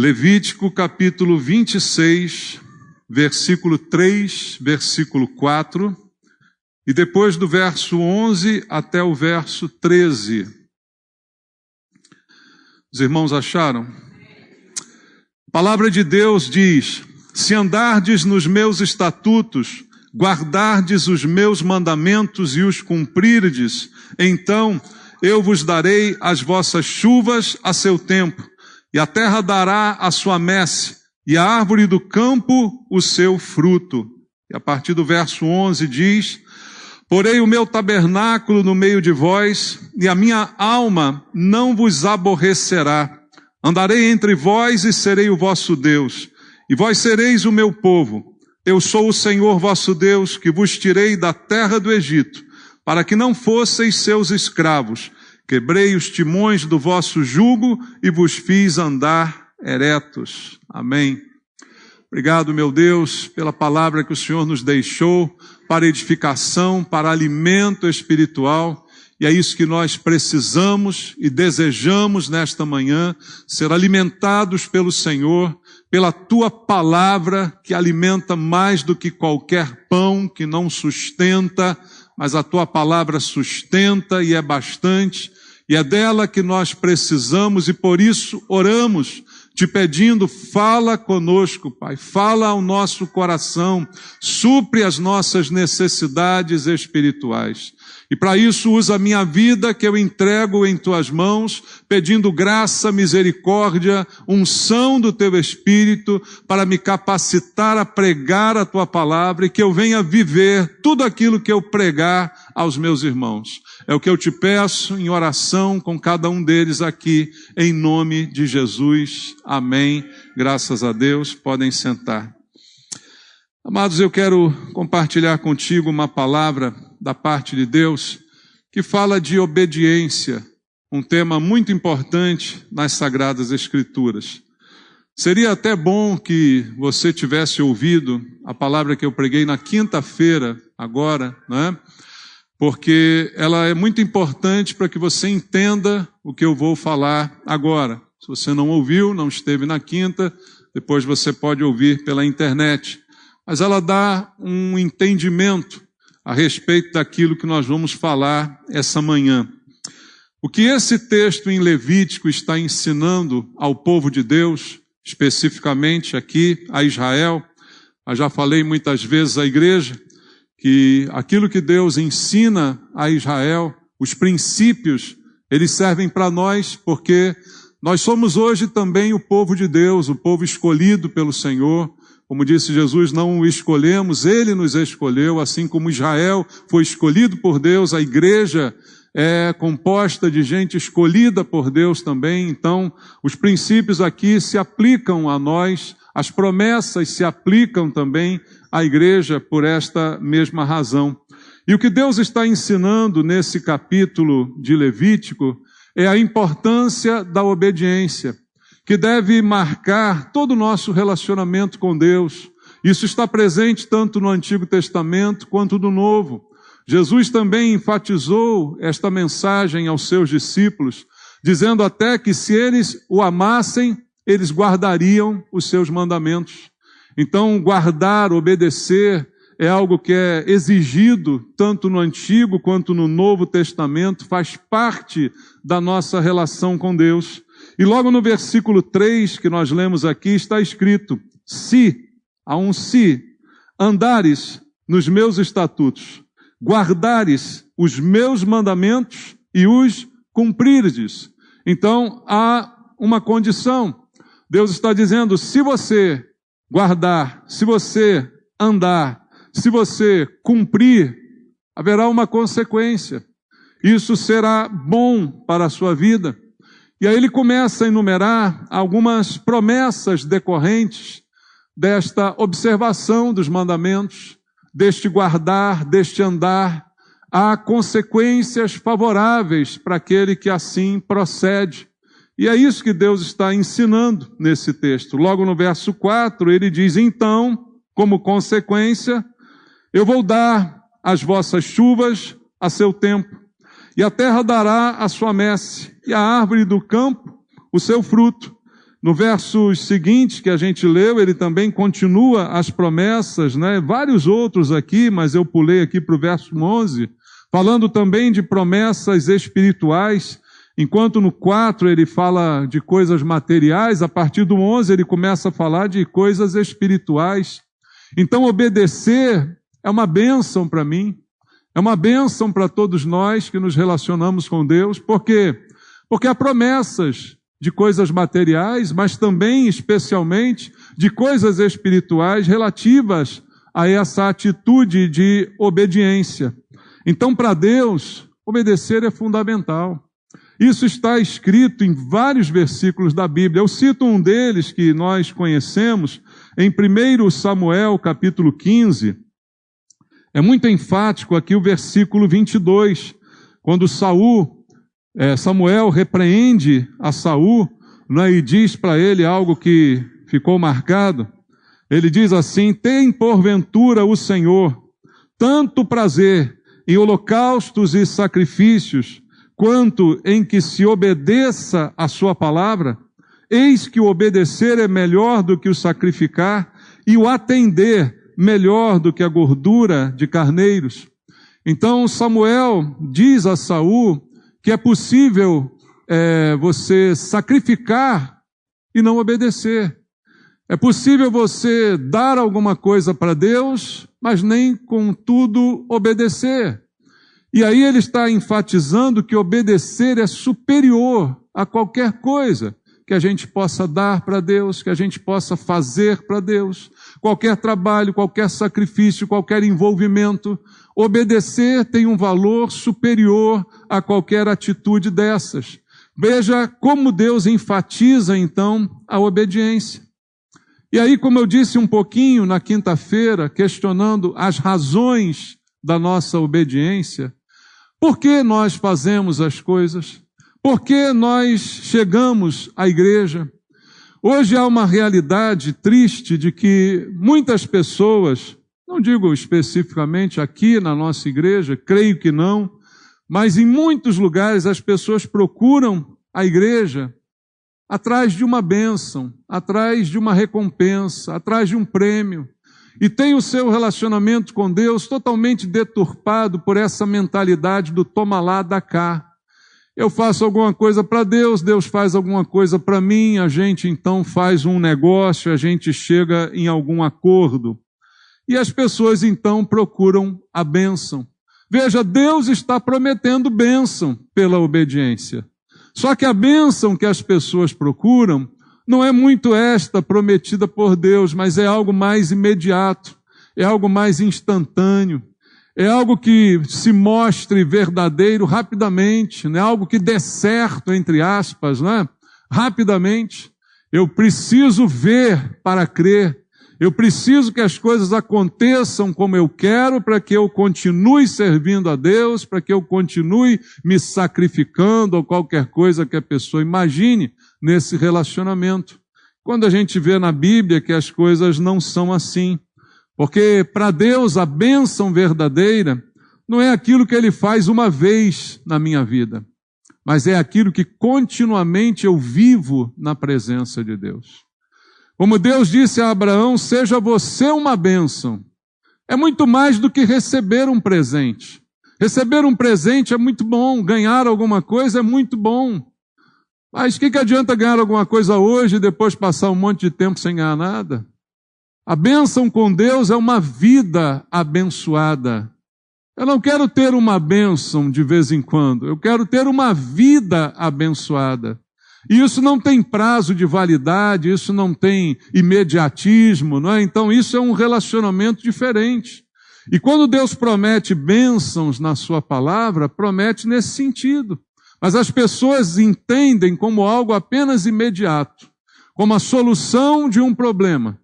Levítico capítulo 26, versículo 3, versículo 4, e depois do verso 11 até o verso 13. Os irmãos acharam? A palavra de Deus diz: se andardes nos meus estatutos, guardardes os meus mandamentos e os cumprirdes, então eu vos darei as vossas chuvas a seu tempo, e a terra dará a sua messe, e a árvore do campo o seu fruto. E a partir do verso 11 diz: porei o meu tabernáculo no meio de vós, e a minha alma não vos aborrecerá. Andarei entre vós e serei o vosso Deus, e vós sereis o meu povo. Eu sou o Senhor vosso Deus, que vos tirei da terra do Egito, para que não fosseis seus escravos. Quebrei os timões do vosso jugo e vos fiz andar eretos. Amém. Obrigado, meu Deus, pela palavra que o Senhor nos deixou para edificação, para alimento espiritual. E é isso que nós precisamos e desejamos nesta manhã, ser alimentados pelo Senhor, pela Tua palavra que alimenta mais do que qualquer pão, que não sustenta, mas a Tua palavra sustenta e é bastante, e é dela que nós precisamos, e por isso oramos, te pedindo: fala conosco, Pai, fala ao nosso coração, supre as nossas necessidades espirituais. E para isso usa a minha vida, que eu entrego em Tuas mãos, pedindo graça, misericórdia, unção do Teu Espírito, para me capacitar a pregar a Tua palavra e que eu venha viver tudo aquilo que eu pregar aos meus irmãos. É o que eu te peço em oração com cada um deles aqui, em nome de Jesus. Amém. Graças a Deus. Podem sentar. Amados, eu quero compartilhar contigo uma palavra da parte de Deus que fala de obediência, um tema muito importante nas Sagradas Escrituras. Seria até bom que você tivesse ouvido a palavra que eu preguei na quinta-feira, agora, né? Porque ela é muito importante para que você entenda o que eu vou falar agora. Se você não ouviu, não esteve na quinta, depois você pode ouvir pela internet. Mas ela dá um entendimento a respeito daquilo que nós vamos falar essa manhã. O que esse texto em Levítico está ensinando ao povo de Deus, especificamente aqui a Israel, eu já falei muitas vezes à igreja, que aquilo que Deus ensina a Israel, os princípios, eles servem para nós, porque nós somos hoje também o povo de Deus, o povo escolhido pelo Senhor. Como disse Jesus, não o escolhemos, Ele nos escolheu, assim como Israel foi escolhido por Deus, a igreja é composta de gente escolhida por Deus também. Então, os princípios aqui se aplicam a nós, as promessas se aplicam também à igreja por esta mesma razão. E o que Deus está ensinando nesse capítulo de Levítico é a importância da obediência, que deve marcar todo o nosso relacionamento com Deus. Isso está presente tanto no Antigo Testamento quanto no Novo. Jesus também enfatizou esta mensagem aos seus discípulos, dizendo até que se eles o amassem, eles guardariam os seus mandamentos. Então, guardar, obedecer, é algo que é exigido tanto no Antigo quanto no Novo Testamento, faz parte da nossa relação com Deus. E logo no versículo 3 que nós lemos aqui está escrito: se, há um se, andares nos meus estatutos, guardares os meus mandamentos e os cumprirdes. Então há uma condição. Deus está dizendo: se você guardar, se você andar, se você cumprir, haverá uma consequência. Isso será bom para a sua vida. E aí ele começa a enumerar algumas promessas decorrentes desta observação dos mandamentos, deste guardar, deste andar. Há consequências favoráveis para aquele que assim procede. E é isso que Deus está ensinando nesse texto. Logo no verso 4, ele diz: então, como consequência, eu vou dar as vossas chuvas a seu tempo, e a terra dará a sua messe, e a árvore do campo o seu fruto. No versos seguintes que a gente leu, ele também continua as promessas, né? Vários outros aqui, mas eu pulei aqui para o verso 11, falando também de promessas espirituais. Enquanto no 4 ele fala de coisas materiais, a partir do 11 ele começa a falar de coisas espirituais. Então obedecer é uma bênção para mim, é uma bênção para todos nós que nos relacionamos com Deus. Por quê? Porque há promessas de coisas materiais, mas também, especialmente, de coisas espirituais relativas a essa atitude de obediência. Então, para Deus, obedecer é fundamental. Isso está escrito em vários versículos da Bíblia. Eu cito um deles que nós conhecemos em 1 Samuel, capítulo 15. É muito enfático aqui o versículo 22, quando Samuel repreende a Saul, né, e diz para ele algo que ficou marcado. Ele diz assim: tem porventura o Senhor tanto prazer em holocaustos e sacrifícios, quanto em que se obedeça a sua palavra? Eis que o obedecer é melhor do que o sacrificar, e o atender melhor do que a gordura de carneiros. Então Samuel diz a Saul que é possível você sacrificar e não obedecer. É possível você dar alguma coisa para Deus, mas nem contudo obedecer. E aí ele está enfatizando que obedecer é superior a qualquer coisa que a gente possa dar para Deus, que a gente possa fazer para Deus. Qualquer trabalho, qualquer sacrifício, qualquer envolvimento. Obedecer tem um valor superior a qualquer atitude dessas. Veja como Deus enfatiza, então, a obediência. E aí, como eu disse um pouquinho na quinta-feira, questionando as razões da nossa obediência, por que nós fazemos as coisas? Por que nós chegamos à igreja? Hoje há uma realidade triste de que muitas pessoas, não digo especificamente aqui na nossa igreja, creio que não, mas em muitos lugares as pessoas procuram a igreja atrás de uma bênção, atrás de uma recompensa, atrás de um prêmio. E tem o seu relacionamento com Deus totalmente deturpado por essa mentalidade do toma lá, dá cá. Eu faço alguma coisa para Deus, Deus faz alguma coisa para mim, a gente então faz um negócio, a gente chega em algum acordo. E as pessoas então procuram a bênção. Veja, Deus está prometendo bênção pela obediência. Só que a bênção que as pessoas procuram não é muito esta prometida por Deus, mas é algo mais imediato, é algo mais instantâneo, é algo que se mostre verdadeiro rapidamente, né? Algo que dê certo, entre aspas, né? Rapidamente. Eu preciso ver para crer. Eu preciso que as coisas aconteçam como eu quero para que eu continue servindo a Deus, para que eu continue me sacrificando ou qualquer coisa que a pessoa imagine nesse relacionamento. Quando a gente vê na Bíblia que as coisas não são assim, porque para Deus a bênção verdadeira não é aquilo que Ele faz uma vez na minha vida, mas é aquilo que continuamente eu vivo na presença de Deus. Como Deus disse a Abraão, seja você uma bênção. É muito mais do que receber um presente. Receber um presente é muito bom, ganhar alguma coisa é muito bom. Mas o que adianta ganhar alguma coisa hoje e depois passar um monte de tempo sem ganhar nada? A bênção com Deus é uma vida abençoada. Eu não quero ter uma bênção de vez em quando, eu quero ter uma vida abençoada. E isso não tem prazo de validade, isso não tem imediatismo, não é? Então isso é um relacionamento diferente. E quando Deus promete bênçãos na sua palavra, promete nesse sentido. Mas as pessoas entendem como algo apenas imediato, como a solução de um problema.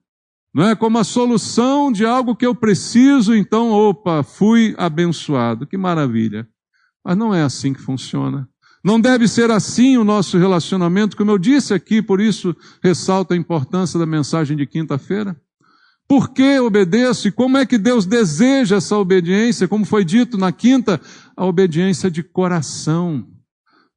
Não é como a solução de algo que eu preciso, então, fui abençoado. Que maravilha. Mas não é assim que funciona. Não deve ser assim o nosso relacionamento, como eu disse aqui, por isso ressalto a importância da mensagem de quinta-feira. Por que obedeço e como é que Deus deseja essa obediência? Como foi dito na quinta, a obediência de coração.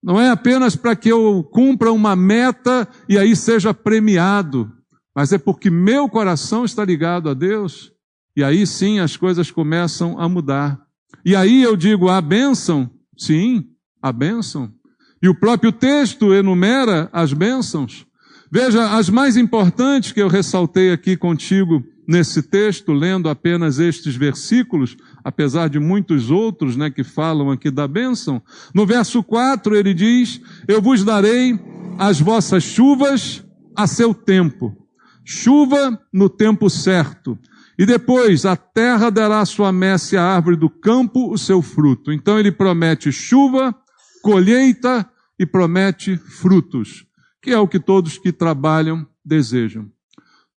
Não é apenas para que eu cumpra uma meta e aí seja premiado, mas é porque meu coração está ligado a Deus. E aí sim as coisas começam a mudar. E aí eu digo, a bênção? Sim, a bênção. E o próprio texto enumera as bênçãos. Veja, as mais importantes que eu ressaltei aqui contigo nesse texto, lendo apenas estes versículos, apesar de muitos outros, que falam aqui da bênção. No verso 4 ele diz, eu vos darei as vossas chuvas a seu tempo. Chuva no tempo certo. E depois, a terra dará a sua messe à árvore do campo o seu fruto. Então ele promete chuva, colheita e promete frutos, que é o que todos que trabalham desejam.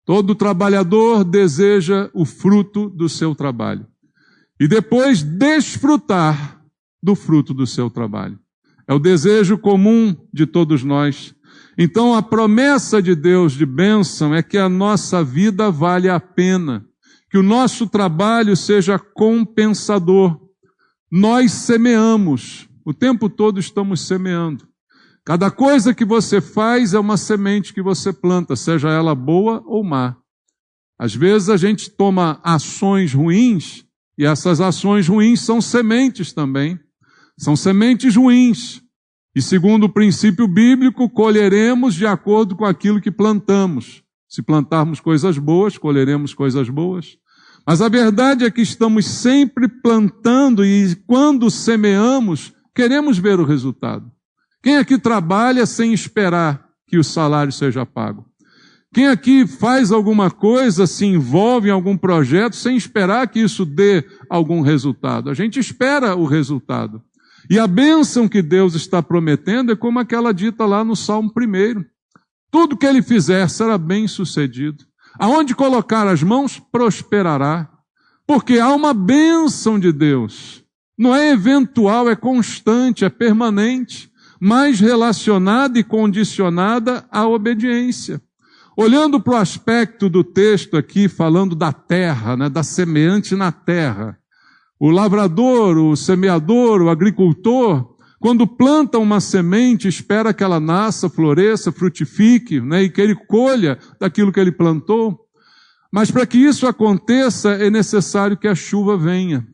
Todo trabalhador deseja o fruto do seu trabalho. E depois desfrutar do fruto do seu trabalho. É o desejo comum de todos nós. Então a promessa de Deus de bênção é que a nossa vida vale a pena. Que o nosso trabalho seja compensador. Nós semeamos. O tempo todo estamos semeando. Cada coisa que você faz é uma semente que você planta, seja ela boa ou má. Às vezes a gente toma ações ruins, e essas ações ruins são sementes também. São sementes ruins. E segundo o princípio bíblico, colheremos de acordo com aquilo que plantamos. Se plantarmos coisas boas, colheremos coisas boas. Mas a verdade é que estamos sempre plantando e quando semeamos, queremos ver o resultado. Quem aqui trabalha sem esperar que o salário seja pago? Quem aqui faz alguma coisa, se envolve em algum projeto sem esperar que isso dê algum resultado? A gente espera o resultado. E a bênção que Deus está prometendo é como aquela dita lá no Salmo 1. Tudo que ele fizer será bem sucedido. Aonde colocar as mãos, prosperará. Porque há uma bênção de Deus. Não é eventual, é constante, é permanente, mais relacionada e condicionada à obediência. Olhando para o aspecto do texto aqui, falando da terra, da semeante na terra, o lavrador, o semeador, o agricultor, quando planta uma semente, espera que ela nasça, floresça, frutifique, e que ele colha daquilo que ele plantou. Mas para que isso aconteça, é necessário que a chuva venha.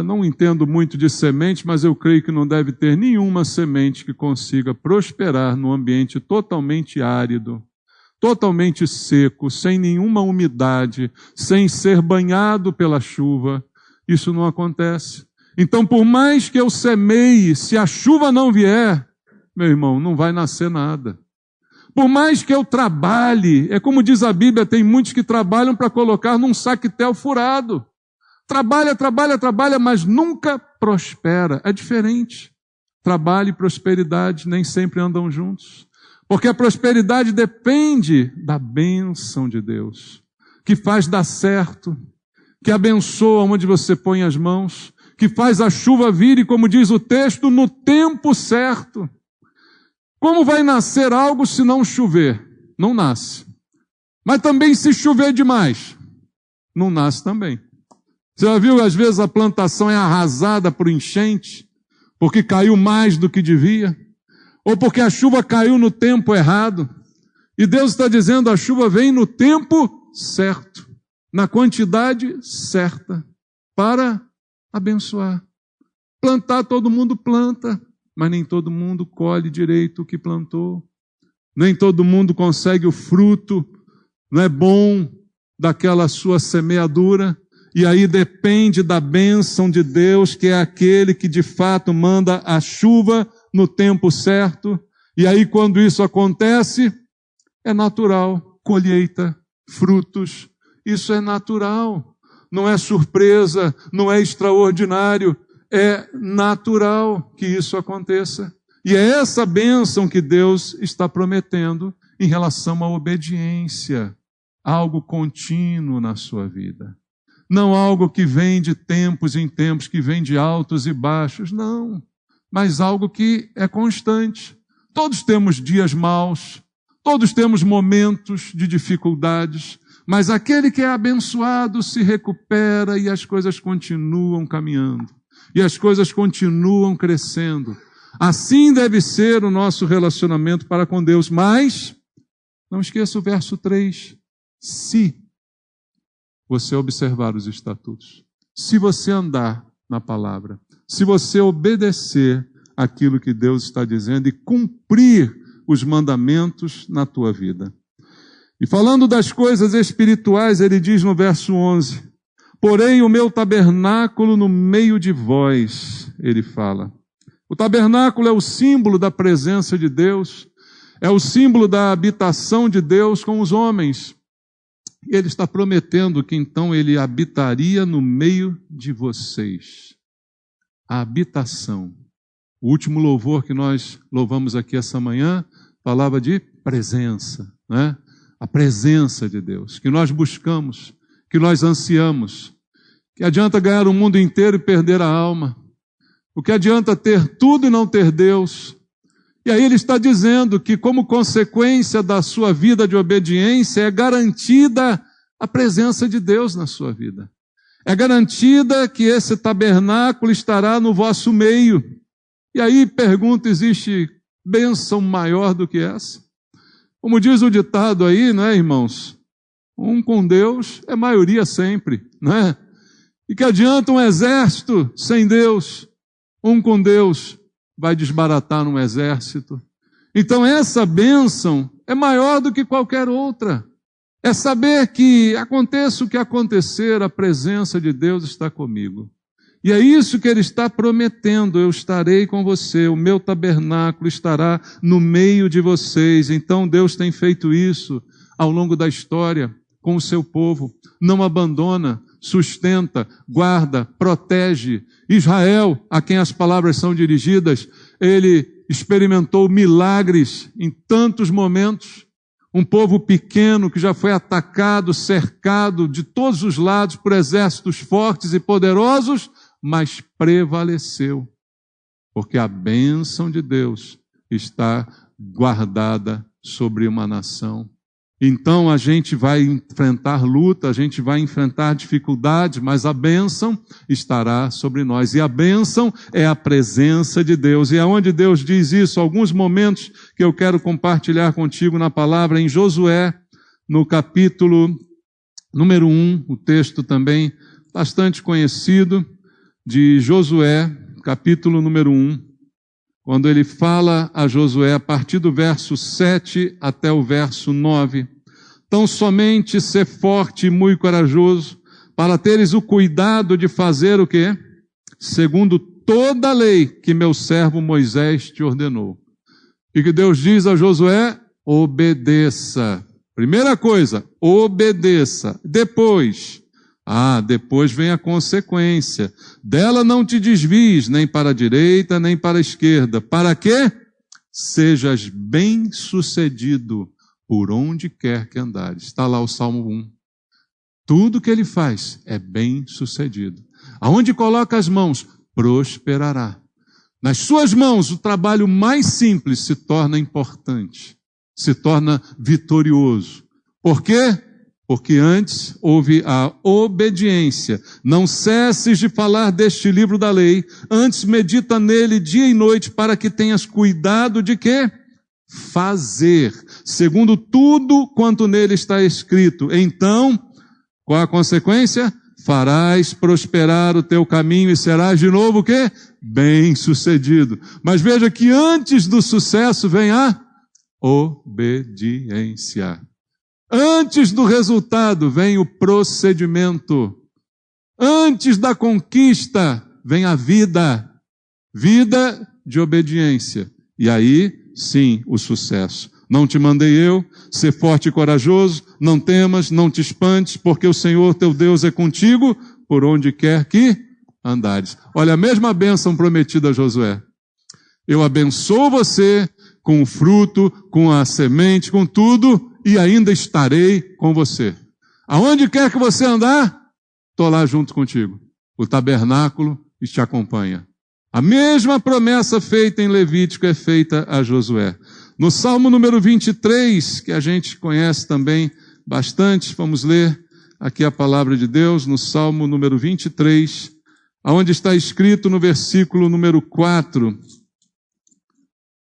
Não entendo muito de semente, mas eu creio que não deve ter nenhuma semente que consiga prosperar num ambiente totalmente árido, totalmente seco, sem nenhuma umidade, sem ser banhado pela chuva. Isso não acontece. Então, por mais que eu semeie, se a chuva não vier, meu irmão, não vai nascer nada. Por mais que eu trabalhe, é como diz a Bíblia, tem muitos que trabalham para colocar num saquetel furado. Trabalha, mas nunca prospera. É diferente. Trabalho e prosperidade nem sempre andam juntos. Porque a prosperidade depende da bênção de Deus, que faz dar certo, que abençoa onde você põe as mãos, que faz a chuva vir, e como diz o texto, no tempo certo. Como vai nascer algo se não chover? Não nasce. Mas também se chover demais, não nasce também. Você já viu, às vezes, a plantação é arrasada por enchente, porque caiu mais do que devia, ou porque a chuva caiu no tempo errado. E Deus está dizendo, a chuva vem no tempo certo, na quantidade certa, para abençoar. Plantar, todo mundo planta, mas nem todo mundo colhe direito o que plantou. Nem todo mundo consegue o fruto, não é bom, daquela sua semeadura. E aí depende da bênção de Deus, que é aquele que de fato manda a chuva no tempo certo. E aí quando isso acontece, é natural, colheita, frutos. Isso é natural, não é surpresa, não é extraordinário, é natural que isso aconteça. E é essa bênção que Deus está prometendo em relação à obediência, algo contínuo na sua vida. Não algo que vem de tempos em tempos, que vem de altos e baixos, não. Mas algo que é constante. Todos temos dias maus, todos temos momentos de dificuldades, mas aquele que é abençoado se recupera e as coisas continuam caminhando. E as coisas continuam crescendo. Assim deve ser o nosso relacionamento para com Deus. Mas, não esqueça o verso 3. Se você observar os estatutos, se você andar na palavra, se você obedecer aquilo que Deus está dizendo e cumprir os mandamentos na tua vida. E falando das coisas espirituais, ele diz no verso 11, porém o meu tabernáculo no meio de vós, ele fala. O tabernáculo é o símbolo da presença de Deus, é o símbolo da habitação de Deus com os homens. E ele está prometendo que então ele habitaria no meio de vocês. A habitação. O último louvor que nós louvamos aqui essa manhã falava de presença, né? A presença de Deus, que nós buscamos, que nós ansiamos. Que adianta ganhar o mundo inteiro e perder a alma? O que adianta ter tudo e não ter Deus? E aí ele está dizendo que como consequência da sua vida de obediência é garantida a presença de Deus na sua vida. É garantida que esse tabernáculo estará no vosso meio. E aí pergunta, existe bênção maior do que essa? Como diz o ditado aí, não é, irmãos? Um com Deus é maioria sempre, não é? E que adianta um exército sem Deus? Um com Deus vai desbaratar num exército. Então essa bênção é maior do que qualquer outra. É saber que aconteça o que acontecer, a presença de Deus está comigo. E é isso que ele está prometendo, eu estarei com você, o meu tabernáculo estará no meio de vocês. Então Deus tem feito isso ao longo da história com o seu povo. Não abandona, sustenta, guarda, protege. Israel, a quem as palavras são dirigidas, ele experimentou milagres em tantos momentos. Um povo pequeno que já foi atacado, cercado de todos os lados por exércitos fortes e poderosos, mas prevaleceu, porque a bênção de Deus está guardada sobre uma nação. Então a gente vai enfrentar luta, a gente vai enfrentar dificuldades, mas a bênção estará sobre nós. E a bênção é a presença de Deus. E aonde Deus diz isso, alguns momentos que eu quero compartilhar contigo na palavra, em Josué, no capítulo número 1, o texto também bastante conhecido, de Josué, capítulo número 1, quando ele fala a Josué, a partir do verso 7 até o verso 9, tão somente ser forte e muito corajoso, para teres o cuidado de fazer o quê? Segundo toda a lei que meu servo Moisés te ordenou. E que Deus diz a Josué, obedeça. Primeira coisa, obedeça. Depois vem a consequência. Dela não te desvies, nem para a direita, nem para a esquerda. Para quê? Sejas bem-sucedido por onde quer que andares. Está lá o Salmo 1. Tudo que ele faz é bem-sucedido. Aonde coloca as mãos, prosperará. Nas suas mãos, o trabalho mais simples se torna importante, se torna vitorioso. Por quê? Porque antes houve a obediência. Não cesses de falar deste livro da lei, antes medita nele dia e noite, para que tenhas cuidado de quê? Fazer, segundo tudo quanto nele está escrito. Então, qual a consequência? Farás prosperar o teu caminho e serás de novo o quê? Bem-sucedido. Mas veja que antes do sucesso vem a obediência. Antes do resultado vem o procedimento. Antes da conquista vem a vida. Vida de obediência. E aí, sim, o sucesso. Não te mandei eu, ser forte e corajoso, não temas, não te espantes, porque o Senhor teu Deus é contigo, por onde quer que andares. Olha, a mesma bênção prometida a Josué. Eu abençoo você com o fruto, com a semente, com tudo, e ainda estarei com você. Aonde quer que você andar, estou lá junto contigo. O tabernáculo te acompanha. A mesma promessa feita em Levítico é feita a Josué. No Salmo número 23, que a gente conhece também bastante, vamos ler aqui a palavra de Deus, no Salmo número 23, onde está escrito no versículo número 4,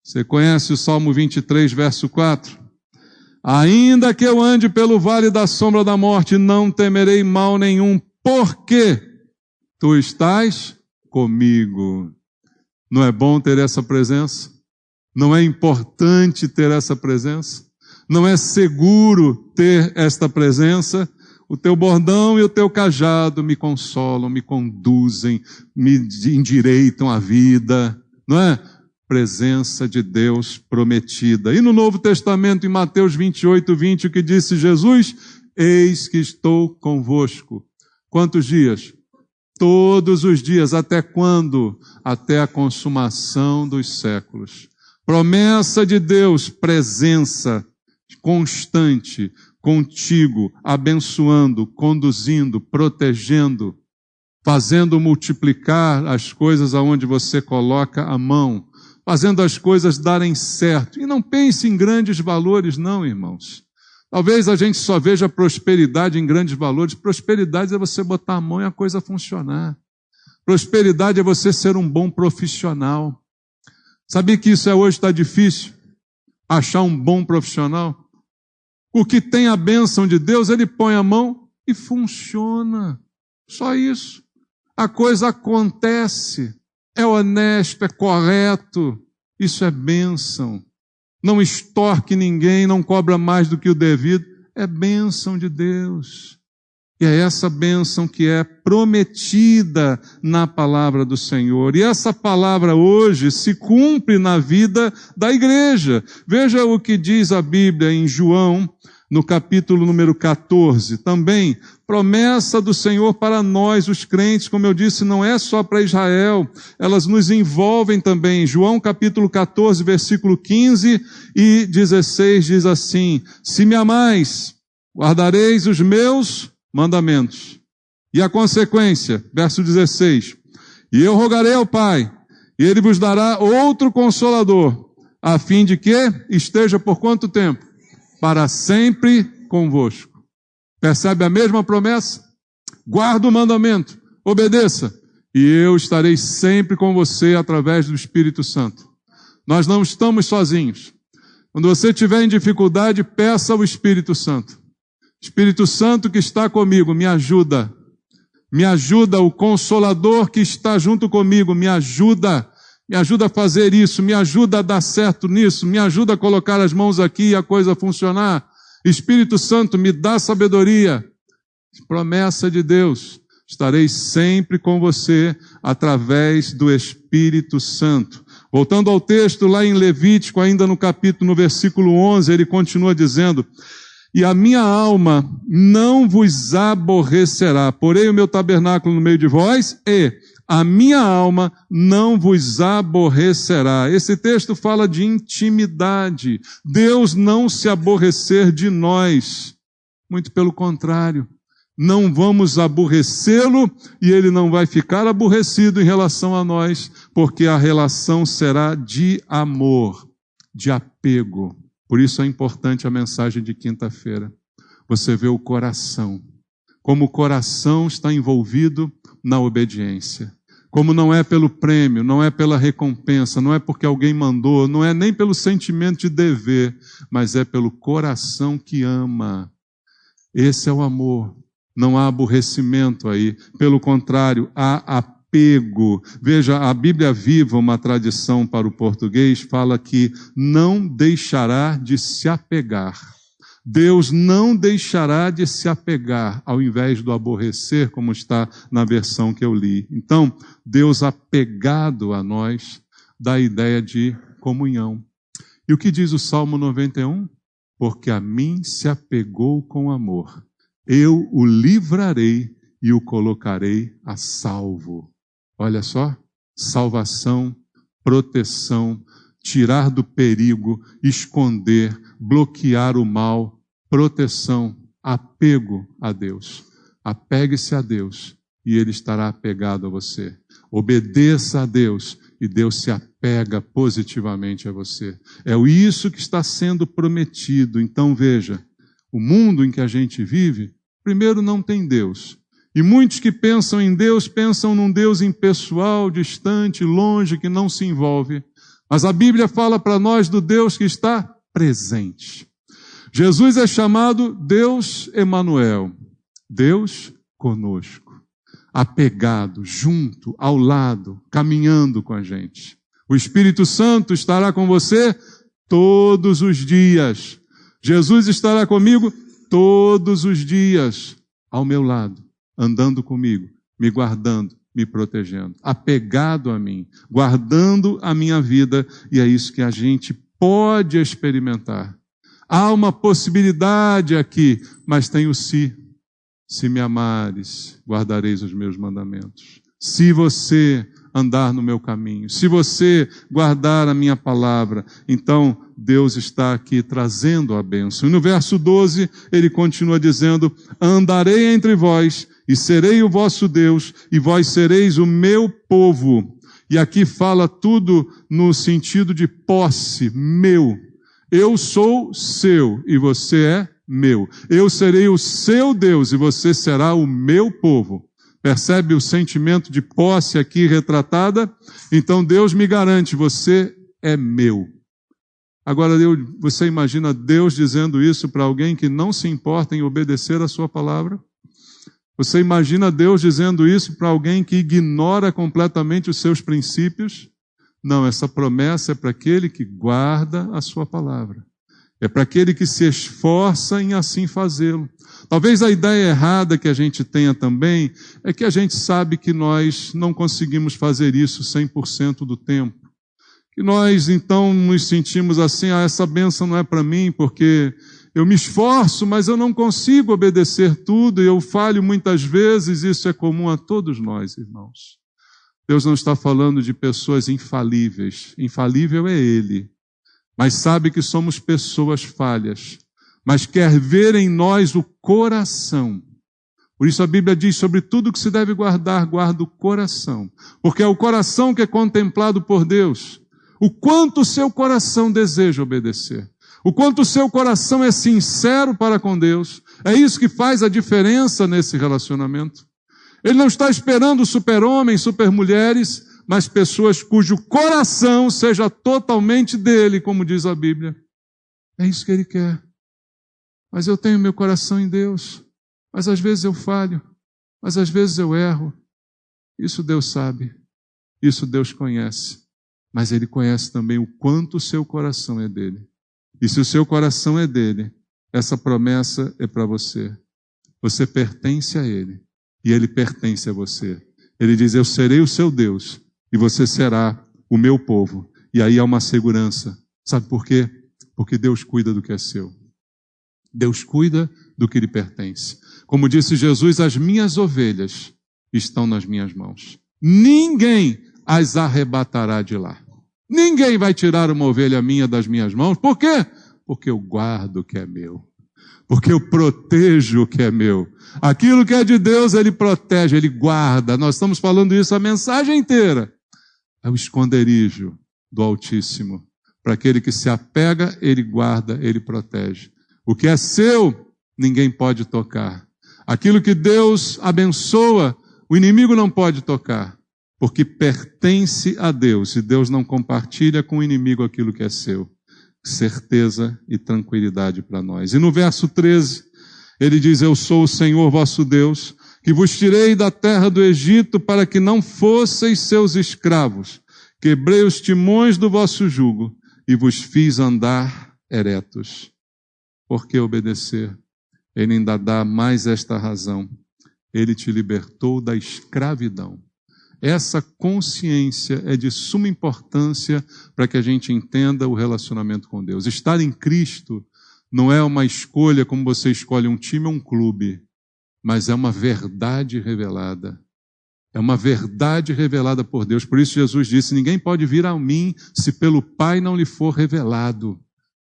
Você conhece o Salmo 23, verso 4? Ainda que eu ande pelo vale da sombra da morte, não temerei mal nenhum, porque tu estás comigo. Não é bom ter essa presença? Não é importante ter essa presença? Não é seguro ter esta presença? O teu bordão e o teu cajado me consolam, me conduzem, me endireitam a vida, não é? Presença de Deus prometida. E no Novo Testamento, em Mateus 28, 20, o que disse Jesus? Eis que estou convosco. Quantos dias? Todos os dias. Até quando? Até a consumação dos séculos. Promessa de Deus, presença constante, contigo, abençoando, conduzindo, protegendo, fazendo multiplicar as coisas aonde você coloca a mão, fazendo as coisas darem certo. E não pense em grandes valores, não, irmãos. Talvez a gente só veja prosperidade em grandes valores. Prosperidade é você botar a mão e a coisa funcionar. Prosperidade é você ser um bom profissional. Sabia que isso hoje está difícil? Achar um bom profissional? O que tem a bênção de Deus, ele põe a mão e funciona. Só isso. A coisa acontece. É honesto, é correto. Isso é bênção. Não extorque ninguém, não cobra mais do que o devido. É bênção de Deus. E é essa bênção que é prometida na palavra do Senhor. E essa palavra hoje se cumpre na vida da igreja. Veja o que diz a Bíblia em João, no capítulo número 14. Também, promessa do Senhor para nós, os crentes, como eu disse, não é só para Israel. Elas nos envolvem também. João capítulo 14, versículo 15 e 16 diz assim: se me amais, guardareis os meus mandamentos. E a consequência, verso 16: e eu rogarei ao Pai, e Ele vos dará outro Consolador, a fim de que esteja por quanto tempo? Para sempre convosco. Percebe a mesma promessa? Guarda o mandamento, obedeça, e eu estarei sempre com você através do Espírito Santo. Nós não estamos sozinhos. Quando você estiver em dificuldade, peça ao Espírito Santo. Espírito Santo que está comigo, me ajuda. Me ajuda, o Consolador que está junto comigo, me ajuda a fazer isso, me ajuda a dar certo nisso, me ajuda a colocar as mãos aqui e a coisa funcionar. Espírito Santo, me dá sabedoria. Promessa de Deus, estarei sempre com você através do Espírito Santo. Voltando ao texto lá em Levítico, ainda no versículo 11, ele continua dizendo: e a minha alma não vos aborrecerá, porém o meu tabernáculo no meio de vós, e a minha alma não vos aborrecerá. Esse texto fala de intimidade. Deus não se aborrecer de nós. Muito pelo contrário. Não vamos aborrecê-lo e ele não vai ficar aborrecido em relação a nós, porque a relação será de amor, de apego. Por isso é importante a mensagem de quinta-feira. Você vê o coração. Como o coração está envolvido na obediência. Como não é pelo prêmio, não é pela recompensa, não é porque alguém mandou, não é nem pelo sentimento de dever, mas é pelo coração que ama. Esse é o amor. Não há aborrecimento aí. Pelo contrário, há apego. Veja, a Bíblia Viva, uma tradição para o português, fala que não deixará de se apegar. Deus não deixará de se apegar, ao invés do aborrecer, como está na versão que eu li. Então, Deus apegado a nós, dá a ideia de comunhão. E o que diz o Salmo 91? Porque a mim se apegou com amor. Eu o livrarei e o colocarei a salvo. Olha só, salvação, proteção, tirar do perigo, esconder, bloquear o mal, proteção, apego a Deus. Apegue-se a Deus e Ele estará apegado a você. Obedeça a Deus e Deus se apega positivamente a você. É isso que está sendo prometido. Então veja, o mundo em que a gente vive, primeiro não tem Deus. E muitos que pensam em Deus, pensam num Deus impessoal, distante, longe, que não se envolve. Mas a Bíblia fala para nós do Deus que está presente. Jesus é chamado Deus Emanuel, Deus conosco, apegado, junto, ao lado, caminhando com a gente. O Espírito Santo estará com você todos os dias. Jesus estará comigo todos os dias, ao meu lado, andando comigo, me guardando, me protegendo, apegado a mim, guardando a minha vida, e é isso que a gente pode experimentar. Há uma possibilidade aqui, mas tem o se. Se me amares, guardareis os meus mandamentos. Se você andar no meu caminho, se você guardar a minha palavra, então Deus está aqui trazendo a bênção. E no verso 12, ele continua dizendo: andarei entre vós, e serei o vosso Deus, e vós sereis o meu povo. E aqui fala tudo no sentido de posse, meu. Eu sou seu, e você é meu. Eu serei o seu Deus, e você será o meu povo. Percebe o sentimento de posse aqui retratada? Então Deus me garante, você é meu. Agora, você imagina Deus dizendo isso para alguém que não se importa em obedecer a sua palavra? Você imagina Deus dizendo isso para alguém que ignora completamente os seus princípios? Não, essa promessa é para aquele que guarda a sua palavra. É para aquele que se esforça em assim fazê-lo. Talvez a ideia errada que a gente tenha também é que a gente sabe que nós não conseguimos fazer isso 100% do tempo. Que nós então nos sentimos assim, essa bênção não é para mim porque eu me esforço, mas eu não consigo obedecer tudo e eu falho muitas vezes, isso é comum a todos nós, irmãos. Deus não está falando de pessoas infalíveis, infalível é Ele, mas sabe que somos pessoas falhas, mas quer ver em nós o coração. Por isso a Bíblia diz, sobre tudo que se deve guardar, guarda o coração, porque é o coração que é contemplado por Deus. O quanto o seu coração deseja obedecer, o quanto o seu coração é sincero para com Deus, é isso que faz a diferença nesse relacionamento. Ele não está esperando super-homens, super-mulheres, mas pessoas cujo coração seja totalmente dele, como diz a Bíblia. É isso que ele quer. Mas eu tenho meu coração em Deus, mas às vezes eu falho, mas às vezes eu erro. Isso Deus sabe, isso Deus conhece, mas Ele conhece também o quanto o seu coração é dele. E se o seu coração é dele, essa promessa é para você. Você pertence a Ele, e Ele pertence a você. Ele diz, eu serei o seu Deus, e você será o meu povo. E aí há uma segurança. Sabe por quê? Porque Deus cuida do que é seu. Deus cuida do que lhe pertence. Como disse Jesus, as minhas ovelhas estão nas minhas mãos. Ninguém as arrebatará de lá. Ninguém vai tirar uma ovelha minha das minhas mãos. Por quê? Porque eu guardo o que é meu. Porque eu protejo o que é meu. Aquilo que é de Deus, Ele protege, Ele guarda. Nós estamos falando isso a mensagem inteira. É o esconderijo do Altíssimo. Para aquele que se apega, Ele guarda, Ele protege. O que é seu, ninguém pode tocar. Aquilo que Deus abençoa, o inimigo não pode tocar, porque pertence a Deus, e Deus não compartilha com o inimigo aquilo que é seu. Certeza e tranquilidade para nós. E no verso 13, ele diz, eu sou o Senhor vosso Deus, que vos tirei da terra do Egito para que não fosseis seus escravos. Quebrei os timões do vosso jugo e vos fiz andar eretos. Por que obedecer? Ele ainda dá mais esta razão. Ele te libertou da escravidão. Essa consciência é de suma importância para que a gente entenda o relacionamento com Deus. Estar em Cristo não é uma escolha como você escolhe um time ou um clube, mas é uma verdade revelada. É uma verdade revelada por Deus. Por isso Jesus disse, ninguém pode vir a mim se pelo Pai não lhe for revelado.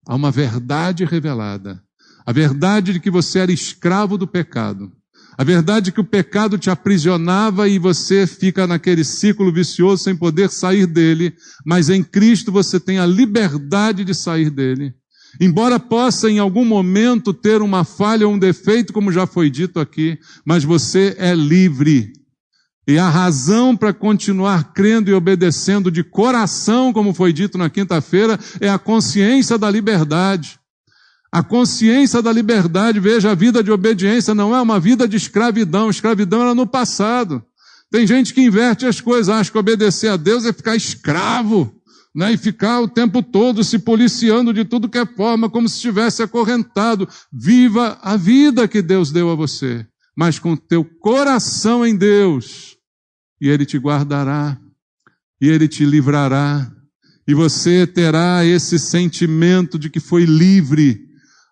Há uma verdade revelada. A verdade de que você era escravo do pecado. A verdade de que o pecado te aprisionava e você fica naquele ciclo vicioso sem poder sair dele. Mas em Cristo você tem a liberdade de sair dele. Embora possa em algum momento ter uma falha ou um defeito, como já foi dito aqui, mas você é livre. E a razão para continuar crendo e obedecendo de coração, como foi dito na quinta-feira, é a consciência da liberdade. A consciência da liberdade, veja, a vida de obediência não é uma vida de escravidão. Escravidão era no passado. Tem gente que inverte as coisas, acha que obedecer a Deus é ficar escravo, né? E ficar o tempo todo se policiando de tudo que é forma, como se estivesse acorrentado. Viva a vida que Deus deu a você, mas com teu coração em Deus, e Ele te guardará, e Ele te livrará, e você terá esse sentimento de que foi livre.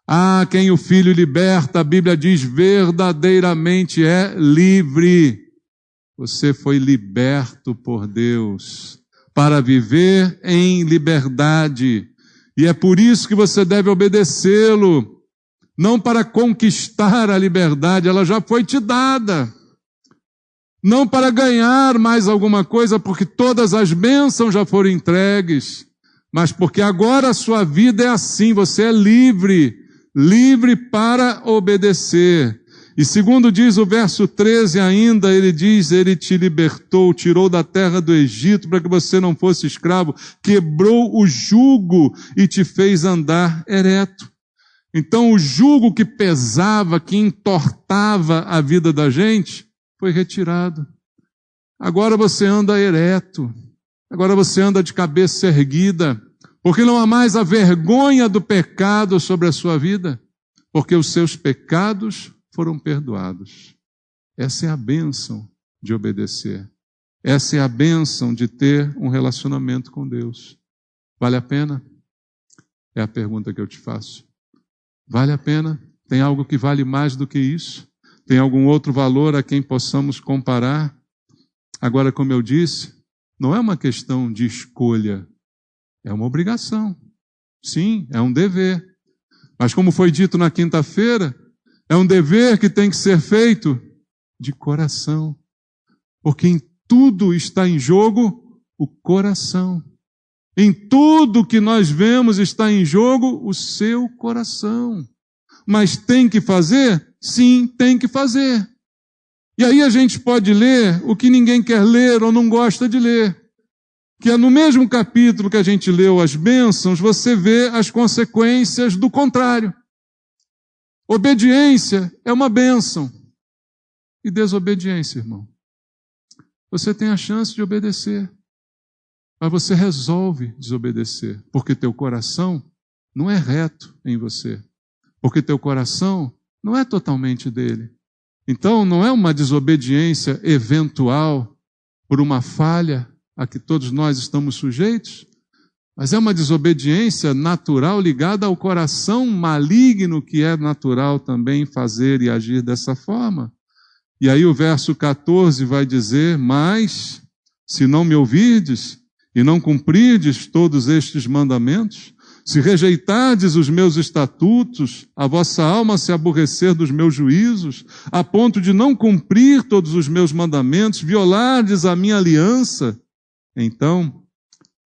Ah, quem o Filho liberta, a Bíblia diz, verdadeiramente é livre. Você foi liberto por Deus para viver em liberdade. E é por isso que você deve obedecê-lo. Não para conquistar a liberdade, ela já foi te dada. Não para ganhar mais alguma coisa, porque todas as bênçãos já foram entregues. Mas porque agora a sua vida é assim, você é livre. Livre para obedecer. E segundo diz o verso 13 ainda, ele diz, ele te libertou, tirou da terra do Egito para que você não fosse escravo, quebrou o jugo e te fez andar ereto. Então o jugo que pesava, que entortava a vida da gente, foi retirado. Agora você anda ereto, agora você anda de cabeça erguida, porque não há mais a vergonha do pecado sobre a sua vida, porque os seus pecados foram perdoados. Essa é a bênção de obedecer. Essa é a bênção de ter um relacionamento com Deus. Vale a pena? É a pergunta que eu te faço. Vale a pena? Tem algo que vale mais do que isso? Tem algum outro valor a quem possamos comparar? Agora, como eu disse, não é uma questão de escolha, é uma obrigação. Sim, é um dever. Mas como foi dito na quinta-feira, é um dever que tem que ser feito de coração. Porque em tudo está em jogo o coração. Em tudo que nós vemos está em jogo o seu coração. Mas tem que fazer? Sim, tem que fazer. E aí a gente pode ler o que ninguém quer ler ou não gosta de ler. Que é no mesmo capítulo que a gente leu as bênçãos, você vê as consequências do contrário. Obediência é uma bênção. E desobediência, irmão? Você tem a chance de obedecer, mas você resolve desobedecer, porque teu coração não é reto em você, porque teu coração não é totalmente dele. Então, não é uma desobediência eventual por uma falha a que todos nós estamos sujeitos, mas é uma desobediência natural ligada ao coração maligno que é natural também fazer e agir dessa forma. E aí o verso 14 vai dizer, mas se não me ouvirdes e não cumprirdes todos estes mandamentos, se rejeitardes os meus estatutos, a vossa alma se aborrecer dos meus juízos, a ponto de não cumprir todos os meus mandamentos, violardes a minha aliança, então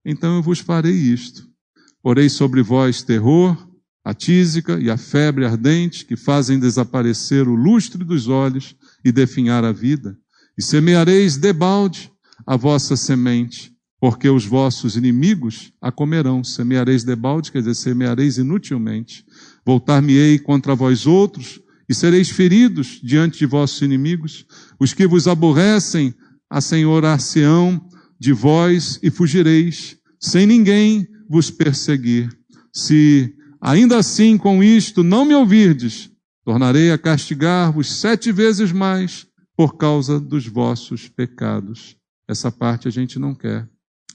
eu vos farei isto. Porei sobre vós terror, a tísica e a febre ardente, que fazem desaparecer o lustre dos olhos e definhar a vida. E semeareis debalde a vossa semente, porque os vossos inimigos a comerão. Semeareis debalde, quer dizer, semeareis inutilmente. Voltar-me-ei contra vós outros, e sereis feridos diante de vossos inimigos. Os que vos aborrecem assenhorar-se-ão de vós e fugireis, sem ninguém vos perseguir. Se ainda assim com isto não me ouvirdes, tornarei a castigar-vos 7 vezes mais por causa dos vossos pecados. Essa parte a gente não quer,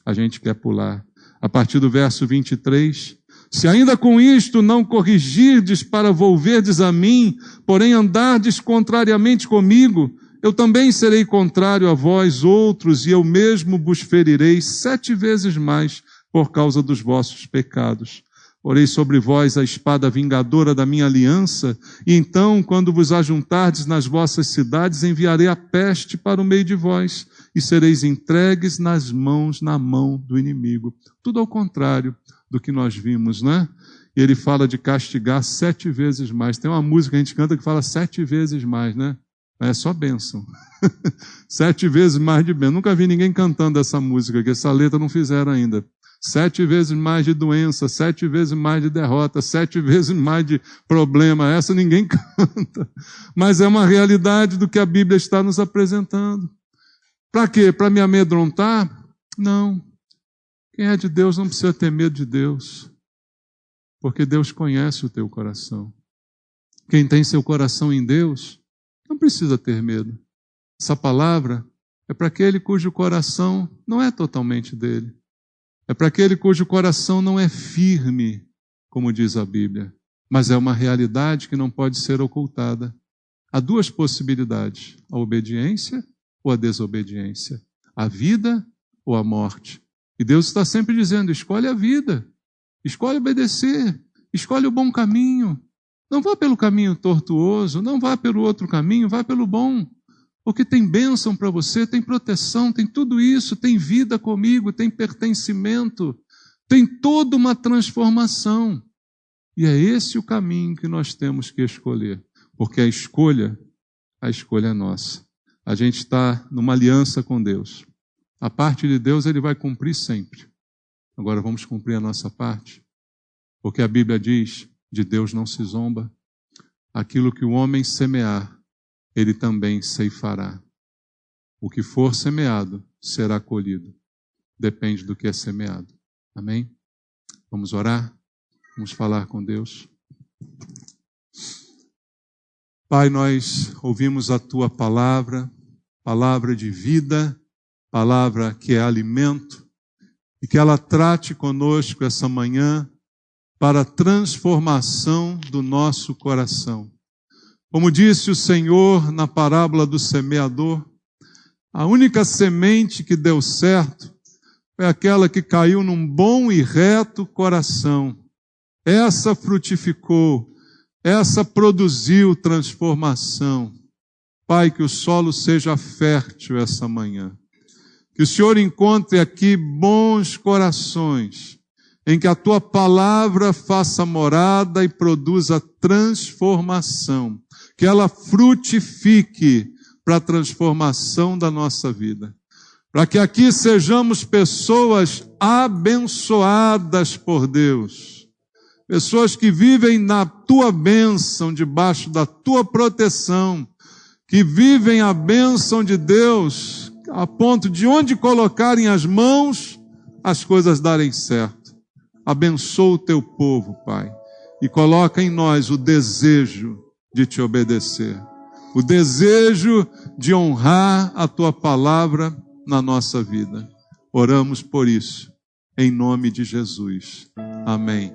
a gente quer pular. A partir do verso 23, se ainda com isto não corrigirdes para volverdes a mim, porém andardes contrariamente comigo, eu também serei contrário a vós outros, e eu mesmo vos ferirei 7 vezes mais por causa dos vossos pecados. Porei sobre vós a espada vingadora da minha aliança, e então, quando vos ajuntardes nas vossas cidades, enviarei a peste para o meio de vós, e sereis entregues na mão do inimigo. Tudo ao contrário do que nós vimos, não é? E ele fala de castigar 7 vezes mais. Tem uma música que a gente canta que fala 7 vezes mais, né? É só bênção. 7 vezes mais de bênção. Nunca vi ninguém cantando essa música, que essa letra não fizeram ainda. 7 vezes mais de doença, 7 vezes mais de derrota, 7 vezes mais de problema. Essa ninguém canta. Mas é uma realidade do que a Bíblia está nos apresentando. Para quê? Para me amedrontar? Não. Quem é de Deus não precisa ter medo de Deus. Porque Deus conhece o teu coração. Quem tem seu coração em Deus, não precisa ter medo. Essa palavra é para aquele cujo coração não é totalmente dele. É para aquele cujo coração não é firme, como diz a Bíblia. Mas é uma realidade que não pode ser ocultada. Há 2 possibilidades: a obediência ou a desobediência. A vida ou a morte. E Deus está sempre dizendo: escolhe a vida. Escolhe obedecer. Escolhe o bom caminho. Não vá pelo caminho tortuoso, não vá pelo outro caminho, vá pelo bom. Porque tem bênção para você, tem proteção, tem tudo isso, tem vida comigo, tem pertencimento, tem toda uma transformação. E é esse o caminho que nós temos que escolher. Porque a escolha é nossa. A gente está numa aliança com Deus. A parte de Deus Ele vai cumprir sempre. Agora vamos cumprir a nossa parte. Porque a Bíblia diz: de Deus não se zomba. Aquilo que o homem semear, ele também ceifará. O que for semeado, será colhido. Depende do que é semeado. Amém? Vamos orar? Vamos falar com Deus. Pai, nós ouvimos a Tua palavra, palavra de vida, palavra que é alimento, e que ela trate conosco essa manhã, para a transformação do nosso coração. Como disse o Senhor na parábola do semeador, a única semente que deu certo foi aquela que caiu num bom e reto coração. Essa frutificou, essa produziu transformação. Pai, que o solo seja fértil essa manhã. Que o Senhor encontre aqui bons corações, em que a Tua palavra faça morada e produza transformação, que ela frutifique para a transformação da nossa vida, para que aqui sejamos pessoas abençoadas por Deus, pessoas que vivem na Tua bênção, debaixo da Tua proteção, que vivem a bênção de Deus, a ponto de onde colocarem as mãos, as coisas darem certo. Abençoa o Teu povo, Pai, e coloca em nós o desejo de Te obedecer, o desejo de honrar a Tua palavra na nossa vida. Oramos por isso, em nome de Jesus. Amém.